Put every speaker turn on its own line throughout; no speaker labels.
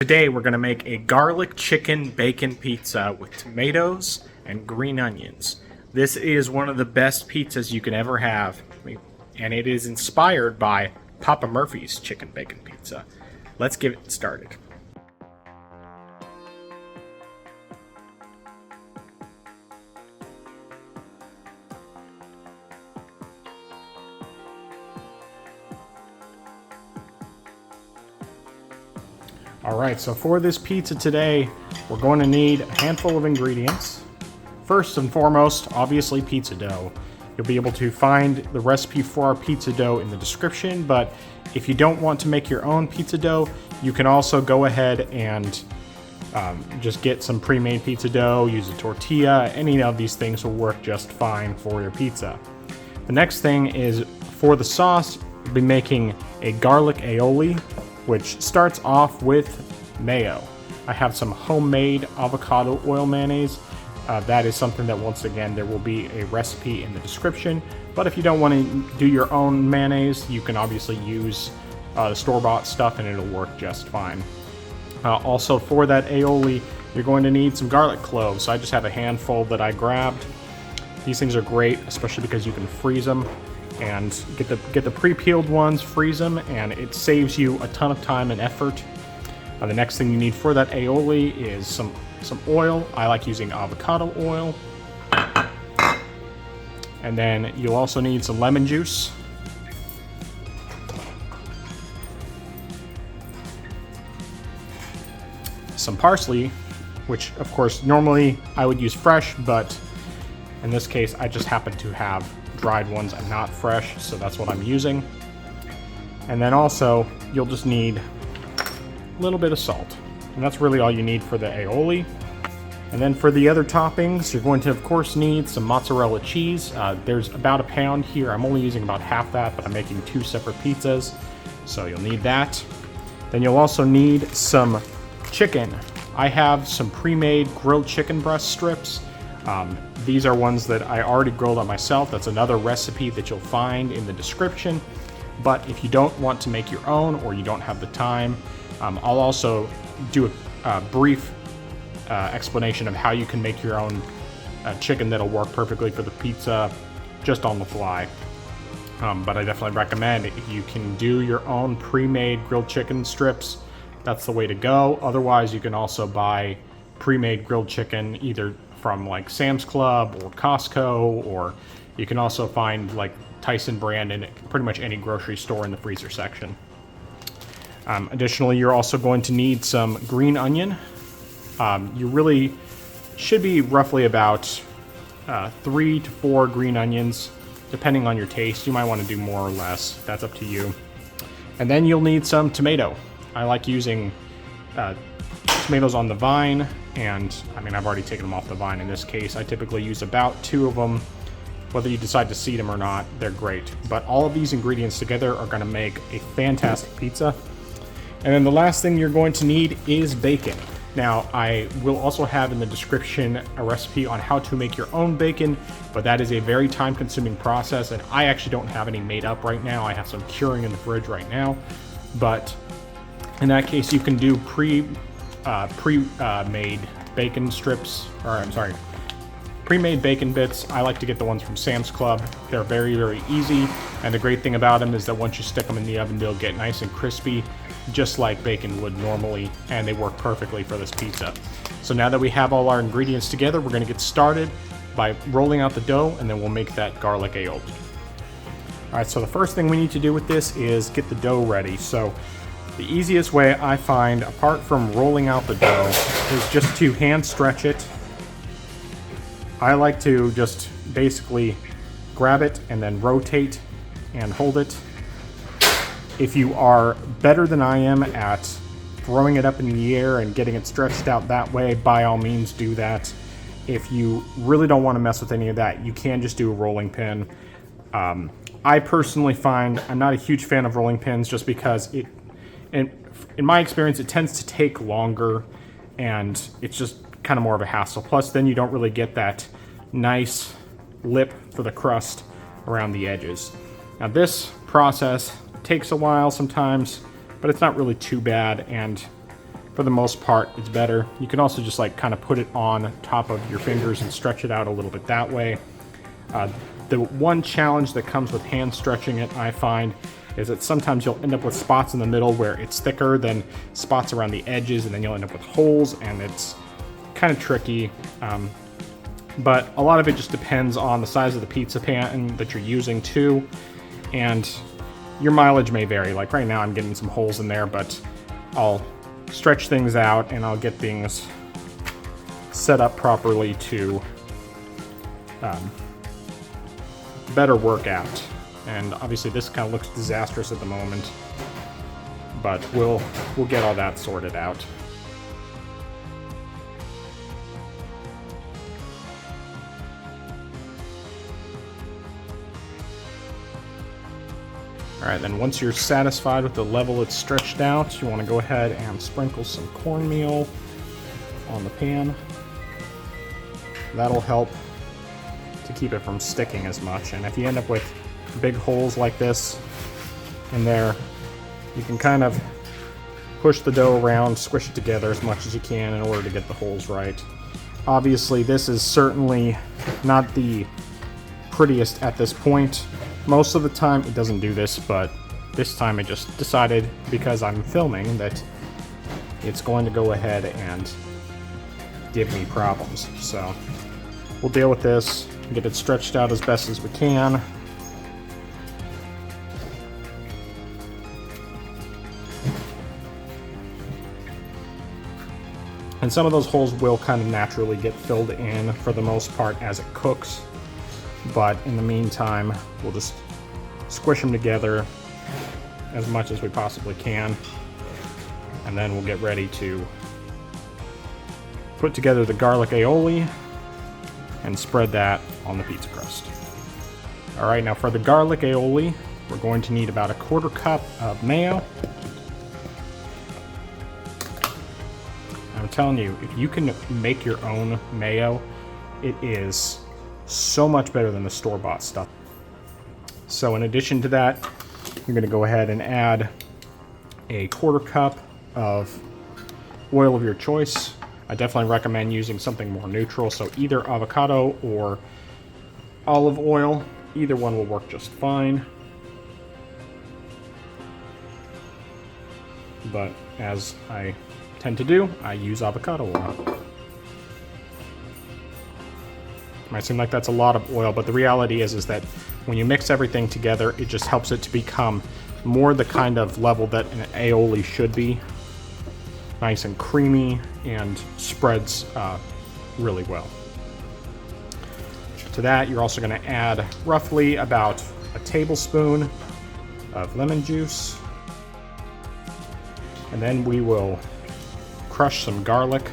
Today we're going to make a garlic chicken bacon pizza with tomatoes and green onions. This is one of the best pizzas you can ever have, and it is inspired by Papa Murphy's chicken bacon pizza. Let's get it started. Alright, so for this pizza today, we're going to need a handful of ingredients. First and foremost, obviously pizza dough. You'll be able to find the recipe for our pizza dough in the description, but if you don't want to make your own pizza dough, you can also go ahead and just get some pre-made pizza dough, use a tortilla. Any of these things will work just fine for your pizza. The next thing is, for the sauce, we'll be making a garlic aioli, which starts off with mayo. I have some homemade avocado oil mayonnaise. That is something that, once again, there will be a recipe in the description. But if you don't want to do your own mayonnaise, you can obviously use the store-bought stuff and it'll work just fine. Also, for that aioli, you're going to need some garlic cloves. So I just have a handful that I grabbed. These things are great, especially because you can freeze them. And get the pre-peeled ones, freeze them, and it saves you a ton of time and effort. The next thing you need for that aioli is some oil. I like using avocado oil. And then you'll also need some lemon juice. Some parsley, which of course normally I would use fresh, but in this case I just happen to have dried ones and not fresh, so that's what I'm using. And then also you'll just need a little bit of salt, and that's really all you need for the aioli. And then for the other toppings, you're going to of course need some mozzarella cheese. There's about a pound here. I'm only using about half that, but I'm making two separate pizzas, so you'll need that. Then you'll also need some chicken. I have some pre-made grilled chicken breast strips. These are ones that I already grilled on myself. That's another recipe that you'll find in the description. But if you don't want to make your own, or you don't have the time, I'll also do a brief explanation of how you can make your own chicken that'll work perfectly for the pizza just on the fly. But I definitely recommend, if you can do your own pre-made grilled chicken strips, that's the way to go. Otherwise, you can also buy pre-made grilled chicken either from like Sam's Club or Costco, or you can also find like Tyson brand in pretty much any grocery store in the freezer section. Additionally, you're also going to need some green onion. You really should be roughly about 3 to 4 green onions, depending on your taste. You might want to do more or less. That's up to you. And then you'll need some tomato. I like using tomatoes on the vine, and I mean, I've already taken them off the vine in this case. I typically use about 2 of them. Whether you decide to seed them or not, they're great. But all of these ingredients together are going to make a fantastic pizza. And then the last thing you're going to need is bacon. Now, I will also have in the description a recipe on how to make your own bacon, but that is a very time-consuming process, and I actually don't have any made up right now. I have some curing in the fridge right now, but in that case, you can do pre-made bacon strips, or I'm sorry, pre-made bacon bits. I like to get the ones from Sam's Club. They're very, very easy, and the great thing about them is that once you stick them in the oven, they'll get nice and crispy, just like bacon would normally, and they work perfectly for this pizza. So now that we have all our ingredients together, we're going to get started by rolling out the dough, and then we'll make that garlic aioli. Alright, so the first thing we need to do with this is get the dough ready. So the easiest way I find, apart from rolling out the dough, is just to hand stretch it. I like to just basically grab it and then rotate and hold it. If you are better than I am at throwing it up in the air and getting it stretched out that way, by all means do that. If you really don't want to mess with any of that, you can just do a rolling pin. I personally find I'm not a huge fan of rolling pins, just because in my experience, it tends to take longer, and it's just kind of more of a hassle. Plus, then you don't really get that nice lip for the crust around the edges. Now, this process takes a while sometimes, but it's not really too bad, and for the most part, it's better. You can also just like kind of put it on top of your fingers and stretch it out a little bit that way. The one challenge that comes with hand stretching it, I find, is that sometimes you'll end up with spots in the middle where it's thicker than spots around the edges, and then you'll end up with holes, and it's kind of tricky. But a lot of it just depends on the size of the pizza pan that you're using too, and your mileage may vary. Like right now I'm getting some holes in there, but I'll stretch things out and I'll get things set up properly to better work out. And obviously this kind of looks disastrous at the moment, but we'll get all that sorted out. Alright, then once you're satisfied with the level it's stretched out, you want to go ahead and sprinkle some cornmeal on the pan. That'll help to keep it from sticking as much. And if you end up with big holes like this in there, you can kind of push the dough around, squish it together as much as you can in order to get the holes right. Obviously, this is certainly not the prettiest at this point. Most of the time it doesn't do this, but this time I just decided, because I'm filming, that it's going to go ahead and give me problems. So we'll deal with this, get it stretched out as best as we can. And some of those holes will kind of naturally get filled in for the most part as it cooks. But in the meantime, we'll just squish them together as much as we possibly can. And then we'll get ready to put together the garlic aioli and spread that on the pizza crust. Alright, now for the garlic aioli, we're going to need about a 1/4 cup of mayo. I'm telling you, if you can make your own mayo, it is so much better than the store-bought stuff. So in addition to that, you're going to go ahead and add a 1/4 cup of oil of your choice. I definitely recommend using something more neutral, so either avocado or olive oil. Either one will work just fine. But as I tend to do, I use avocado oil. Might seem like that's a lot of oil, but the reality is that when you mix everything together, it just helps it to become more the kind of level that an aioli should be. Nice and creamy, and spreads really well. To that, you're also going to add roughly about a tablespoon of lemon juice. And then we will crush some garlic.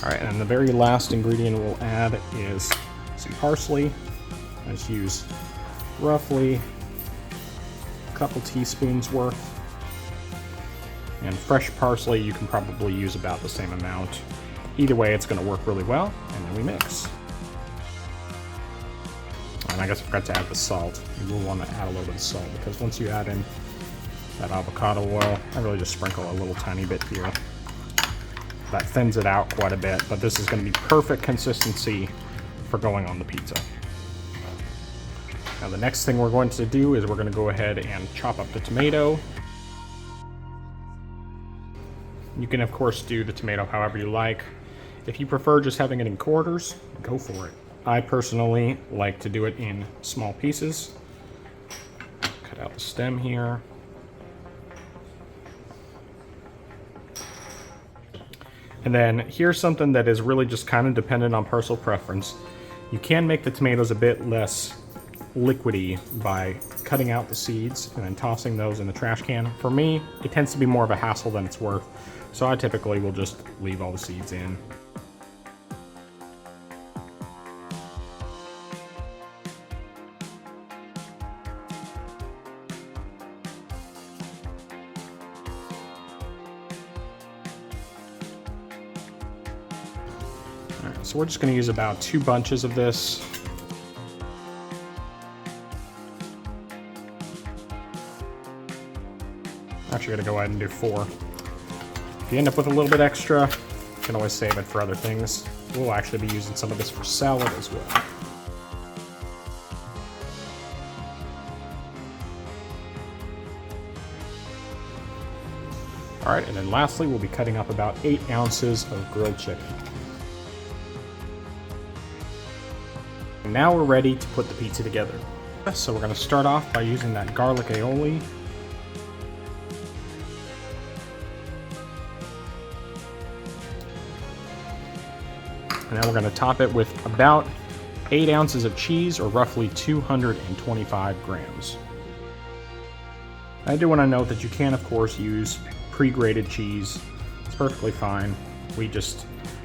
Alright, and the very last ingredient we'll add is some parsley. Let's use roughly a couple teaspoons worth. And fresh parsley, you can probably use about the same amount. Either way, it's going to work really well, and then we mix. And I guess I forgot to add the salt. You will want to add a little bit of salt, because once you add in that avocado oil, I really just sprinkle a little tiny bit here. That thins it out quite a bit, but this is going to be perfect consistency for going on the pizza. Now the next thing we're going to do is we're going to go ahead and chop up the tomato. You can of course do the tomato however you like. If you prefer just having it in quarters, go for it. I personally like to do it in small pieces. Cut out the stem here. And then here's something that is really just kind of dependent on personal preference. You can make the tomatoes a bit less liquidy by cutting out the seeds and then tossing those in the trash can. For me, it tends to be more of a hassle than it's worth, so I typically will just leave all the seeds in. All right, so we're just gonna use about 2 bunches of this. Actually, gonna go ahead and do 4. If you end up with a little bit extra, you can always save it for other things. We'll actually be using some of this for salad as well. All right, and then lastly, we'll be cutting up about 8 ounces of grilled chicken. And now we're ready to put the pizza together. So we're gonna start off by using that garlic aioli. And now we're going to top it with about 8 ounces of cheese, or roughly 225 grams. I do want to note that you can, of course, use pre-grated cheese. It's perfectly fine.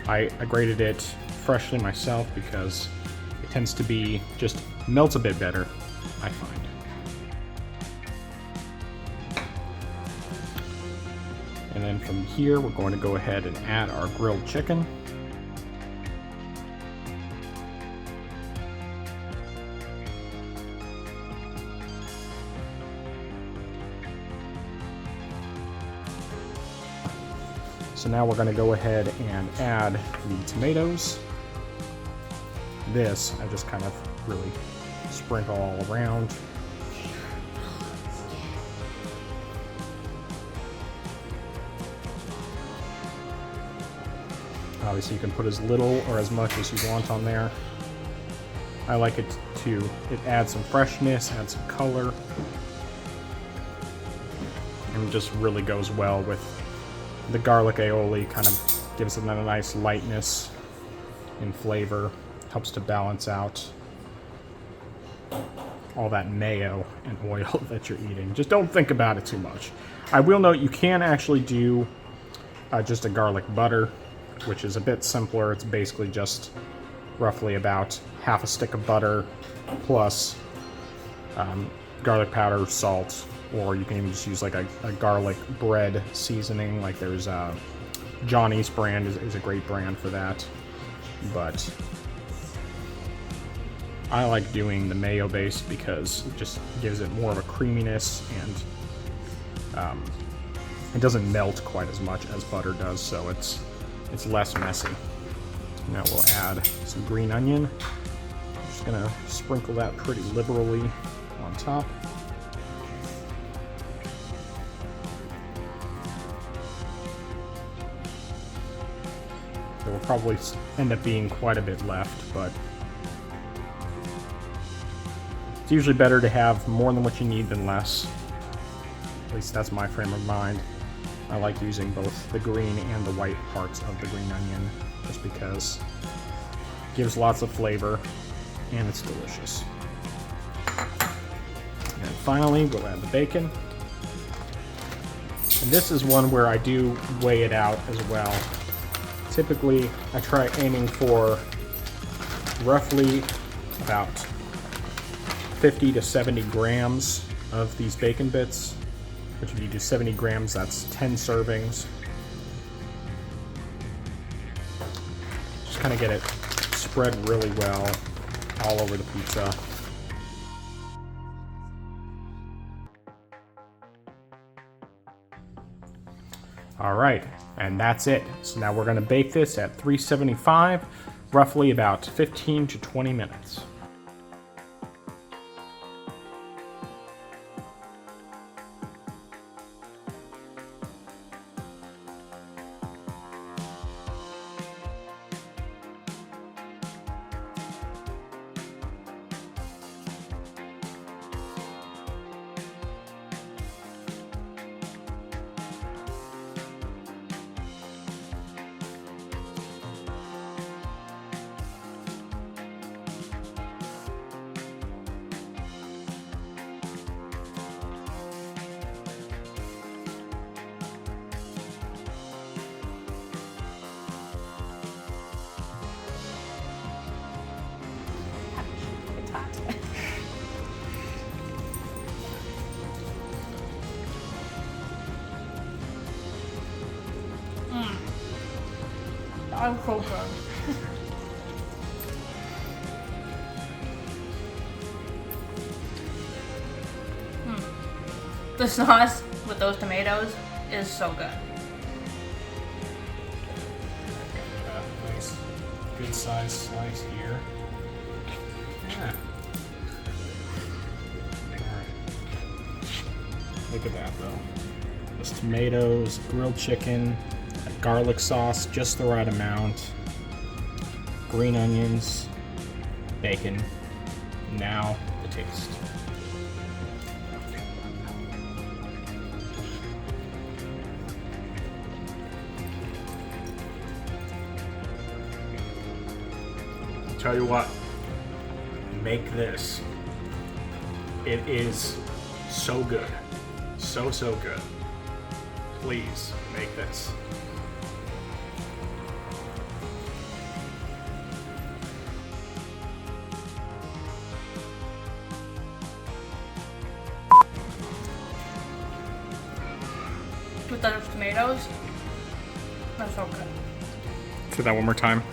I grated it freshly myself because it tends to be, just melts a bit better, I find. And then from here, we're going to go ahead and add our grilled chicken. So now we're going to go ahead and add the tomatoes. This I just kind of really sprinkle all around. Obviously you can put as little or as much as you want on there. I like it it adds some freshness, adds some color, and just really goes well with the garlic aioli. Kind of gives it a nice lightness and flavor, helps to balance out all that mayo and oil that you're eating. Just don't think about it too much. I will note you can actually do just a garlic butter, which is a bit simpler. It's basically just roughly about half a stick of butter plus garlic powder, salt, or you can even just use like a garlic bread seasoning. Like there's Johnny's brand is a great brand for that, but I like doing the mayo base because it just gives it more of a creaminess, and it doesn't melt quite as much as butter does, so it's less messy. Now we'll add some green onion. I'm just gonna sprinkle that pretty liberally on top. There will probably end up being quite a bit left, but it's usually better to have more than what you need than less. At least that's my frame of mind. I like using both the green and the white parts of the green onion just because it gives lots of flavor and it's delicious. And finally, we'll add the bacon. And this is one where I do weigh it out as well. Typically, I try aiming for roughly about 50 to 70 grams of these bacon bits, which if you do 70 grams, that's 10 servings. Just kind of get it spread really well all over the pizza. All right, and that's it. So now we're going to bake this at 375, roughly about 15 to 20 minutes.
I'm so good. The sauce with those tomatoes is so good.
Nice, good size slice here. Yeah. Look at that though. Those tomatoes, grilled chicken, that garlic sauce, just the right amount. Green onions, bacon. Now the taste. Tell you what, make this. It is so good. So good. Please make this.
With those tomatoes, that's so good.
Say that one more time.